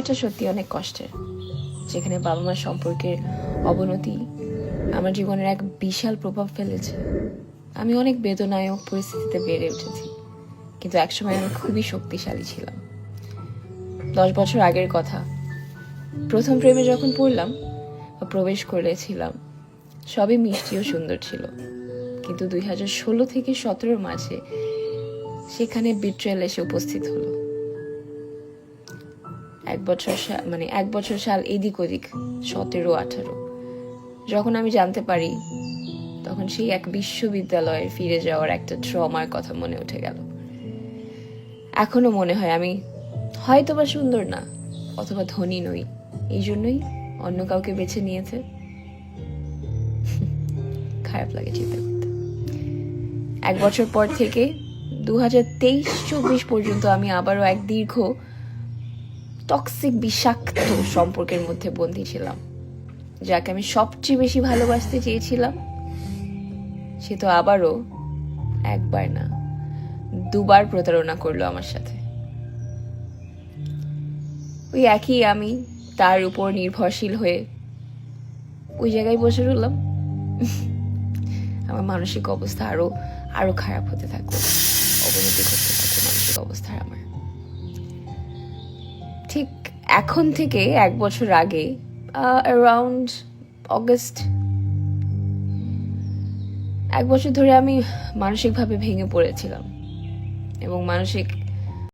এটা সত্যি অনেক কষ্টের, যেখানে বাবা মার সম্পর্কের অবনতি আমার জীবনের এক বিশাল প্রভাব ফেলেছে। আমি অনেক বেদনায়ক পরিস্থিতিতে বেড়ে উঠেছি, কিন্তু একসময় আমি খুবই শক্তিশালী ছিলাম। 10 বছর আগের কথা, প্রথম প্রেমে যখন পড়লাম বা প্রবেশ করেছিলাম, সবই মিষ্টি ও সুন্দর ছিল। কিন্তু 2016 থেকে 17 মাঝে সেখানে বিট্রেল এসে উপস্থিত হলো। এক বছর সাল এদিক ওদিক, 17-18। যখন আমি জানতে পারি, তখন সেই এক বিশ্ববিদ্যালয়ে ফিরে যাওয়ার একটা ট্রমার কথা মনে উঠে গেল। এখনো মনে হয় আমি হয়তোবা সুন্দর না, অথবা ধনী নই, এই জন্যই অন্য কাউকে বেছে নিয়েছে। খারাপ লাগে চিন্তা করতে। 1 বছর পর থেকে 2023-24 পর্যন্ত আমি আবারও এক দীর্ঘ টক্সিক বিষাক্ত সম্পর্কের মধ্যে বন্দী ছিলাম। যাকে আমি সবচেয়ে বেশি ভালোবাসতে চেয়েছিলাম, সে তো আবারও একবার না, 2বার প্রতারণা করলো আমার সাথে। ওই একই আমি তার উপর নির্ভরশীল হয়ে ওই জায়গায় বসে রইলাম। আমার মানসিক অবস্থা আরো খারাপ হতে থাকলো, অবনতি করতে থাকলো মানসিক অবস্থার আমার। ঠিক এখন থেকে 1 বছর আগে, অ্যারাউন্ড অগস্ট, 1 বছর ধরে আমি মানসিকভাবে ভেঙে পড়েছিলাম এবং মানসিক